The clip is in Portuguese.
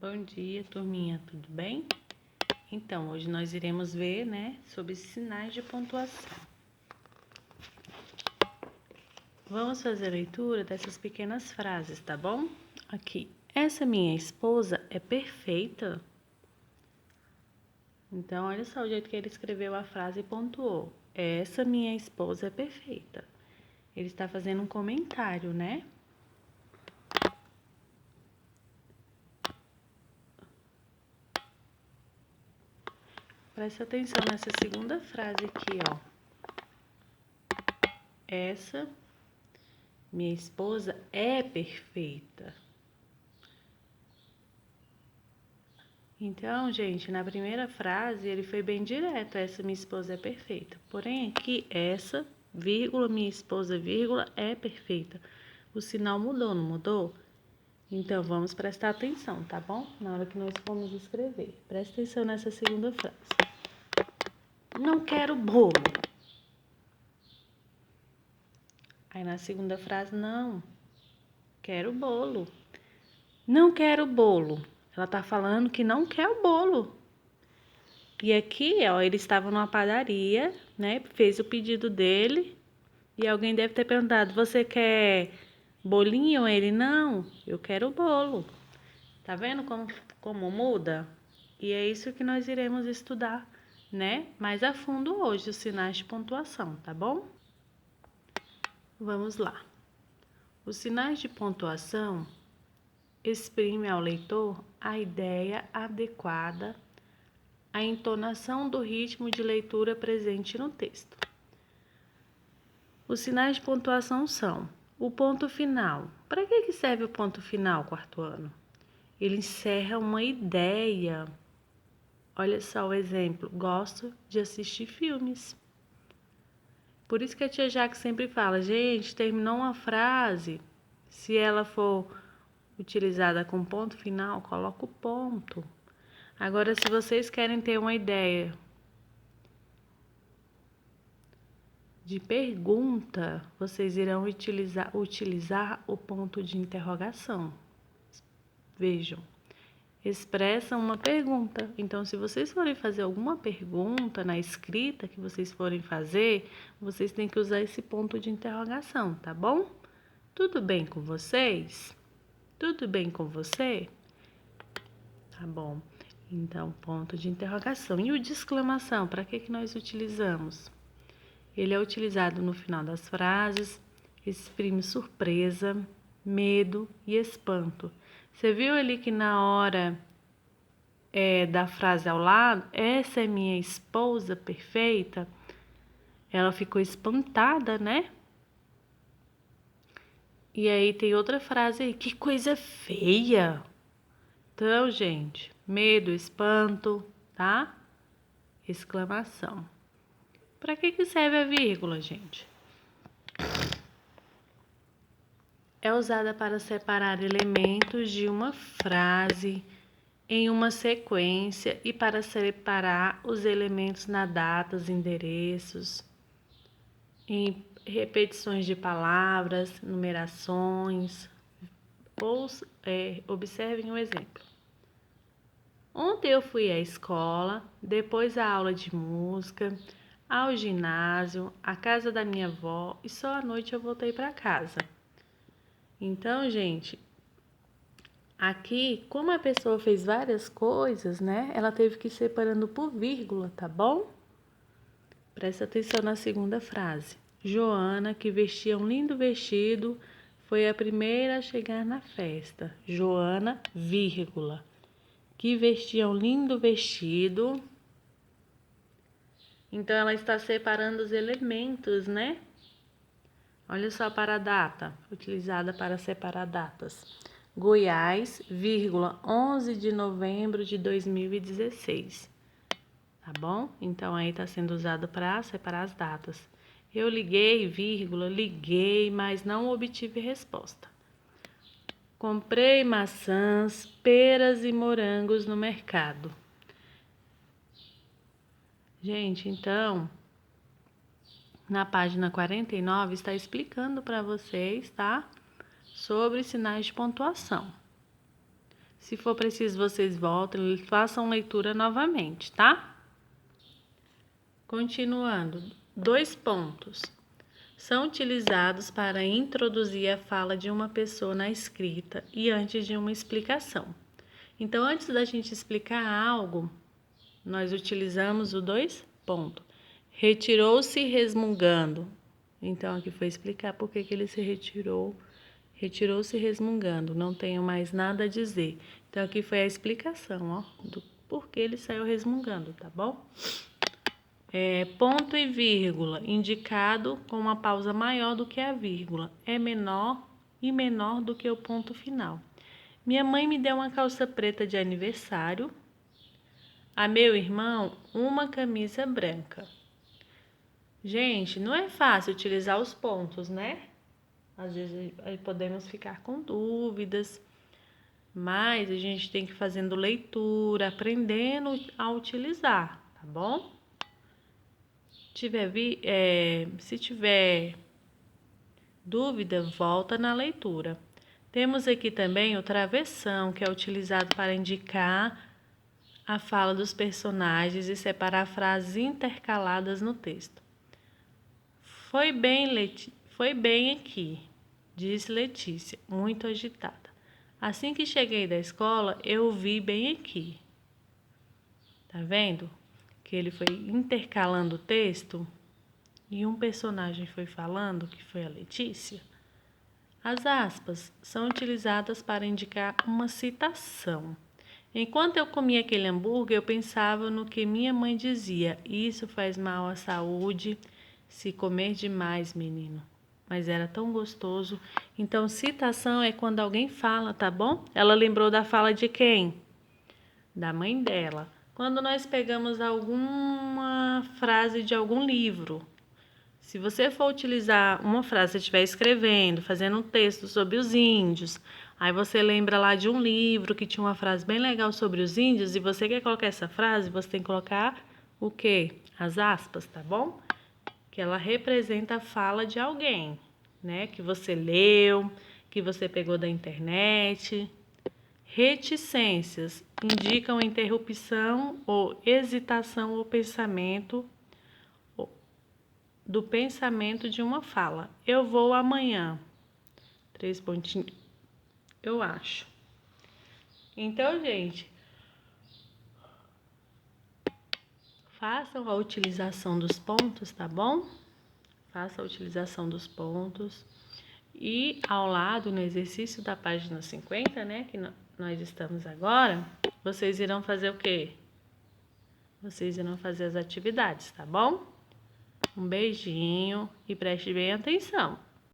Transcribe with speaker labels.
Speaker 1: Bom dia, turminha, tudo bem? Então, hoje nós iremos ver, sobre sinais de pontuação. Vamos fazer a leitura dessas pequenas frases, tá bom? Aqui, essa minha esposa é perfeita. Então, olha só o jeito que ele escreveu a frase e pontuou. Essa minha esposa é perfeita. Ele está fazendo um comentário, né? Presta atenção nessa segunda frase aqui, ó. Essa minha esposa é perfeita. Então, gente, na primeira frase ele foi bem direto. Essa minha esposa é perfeita. Porém, aqui, essa, vírgula, minha esposa, vírgula, é perfeita. O sinal mudou, não mudou? Então, vamos prestar atenção, tá bom? Na hora que nós formos escrever. Presta atenção nessa segunda frase. Não quero bolo. Aí na segunda frase, não. Quero bolo. Não quero bolo. Ela tá falando que não quer o bolo. E aqui, ó, ele estava numa padaria, né? Fez o pedido dele. E alguém deve ter perguntado, você quer bolinho? Ele, não, eu quero bolo. Tá vendo como muda? E é isso que nós iremos estudar, né? Mais a fundo hoje, os sinais de pontuação, tá bom? Vamos lá. Os sinais de pontuação exprimem ao leitor a ideia adequada à entonação do ritmo de leitura presente no texto. Os sinais de pontuação são o ponto final. Para que serve o ponto final, quarto ano? Ele encerra uma ideia. Olha só o exemplo. Gosto de assistir filmes. Por isso que a tia Jaque sempre fala, gente, terminou uma frase. Se ela for utilizada com ponto final, coloca o ponto. Agora, se vocês querem ter uma ideia de pergunta, vocês irão utilizar o ponto de interrogação. Vejam, expressa uma pergunta. Então, se vocês forem fazer alguma pergunta na escrita que vocês forem fazer, vocês têm que usar esse ponto de interrogação, tá bom? Tudo bem com vocês? Tudo bem com você? Tá bom. Então, ponto de interrogação. E o de exclamação, para que nós utilizamos? Ele é utilizado no final das frases, exprime surpresa, medo e espanto. Você viu ali que na hora da frase ao lado, essa é minha esposa perfeita, ela ficou espantada, né? E aí tem outra frase aí, que coisa feia. Então, gente, medo, espanto, tá? Exclamação. Para que serve a vírgula, gente? É usada para separar elementos de uma frase em uma sequência e para separar os elementos na datas, endereços, em repetições de palavras, numerações. Observem o exemplo. Ontem eu fui à escola, depois à aula de música, ao ginásio, à casa da minha avó e só à noite eu voltei para casa. Então, gente, aqui, como a pessoa fez várias coisas, né? Ela teve que ir separando por vírgula, tá bom? Presta atenção na segunda frase. Joana, que vestia um lindo vestido, foi a primeira a chegar na festa. Joana, vírgula, que vestia um lindo vestido. Então, ela está separando os elementos, né? Olha só para a data, utilizada para separar datas. Goiás, 11 de novembro de 2016. Tá bom? Então, aí está sendo usado para separar as datas. Eu liguei, liguei, mas não obtive resposta. Comprei maçãs, peras e morangos no mercado. Gente, então, na página 49 está explicando para vocês, tá? Sobre sinais de pontuação. Se for preciso, vocês voltem e façam leitura novamente, tá? Continuando. 2 pontos. São utilizados para introduzir a fala de uma pessoa na escrita e antes de uma explicação. Então, antes da gente explicar algo, nós utilizamos o 2 pontos. Retirou-se resmungando. Então, aqui foi explicar por que ele se retirou. Retirou-se resmungando, não tenho mais nada a dizer. Então, aqui foi a explicação, ó, do porquê ele saiu resmungando, tá bom? Ponto e vírgula, indicado com uma pausa maior do que a vírgula. É menor e menor do que o ponto final. Minha mãe me deu uma calça preta de aniversário. A meu irmão, uma camisa branca. Gente, não é fácil utilizar os pontos, né? Às vezes podemos ficar com dúvidas, mas a gente tem que ir fazendo leitura, aprendendo a utilizar, tá bom? Se tiver dúvida, volta na leitura. Temos aqui também o travessão, que é utilizado para indicar a fala dos personagens e separar frases intercaladas no texto. Foi bem aqui, disse Letícia, muito agitada. Assim que cheguei da escola, eu vi bem aqui. Tá vendo? Que ele foi intercalando o texto e um personagem foi falando, que foi a Letícia. As aspas são utilizadas para indicar uma citação. Enquanto eu comia aquele hambúrguer, eu pensava no que minha mãe dizia. Isso faz mal à saúde se comer demais, menino. Mas era tão gostoso. Então, citação é quando alguém fala, tá bom? Ela lembrou da fala de quem? Da mãe dela. Quando nós pegamos alguma frase de algum livro, se você for utilizar uma frase, você estiver escrevendo, fazendo um texto sobre os índios, aí você lembra lá de um livro que tinha uma frase bem legal sobre os índios e você quer colocar essa frase, você tem que colocar o quê? As aspas, tá bom? Que ela representa a fala de alguém, né? Que você leu, que você pegou da internet. Reticências indicam interrupção ou hesitação ou pensamento do pensamento de uma fala. Eu vou amanhã. 3 pontinhos. Eu acho. Então, gente, façam a utilização dos pontos, tá bom? Faça a utilização dos pontos. E ao lado, no exercício da página 50, né, que nós estamos agora, vocês irão fazer o quê? Vocês irão fazer as atividades, tá bom? Um beijinho e preste bem atenção.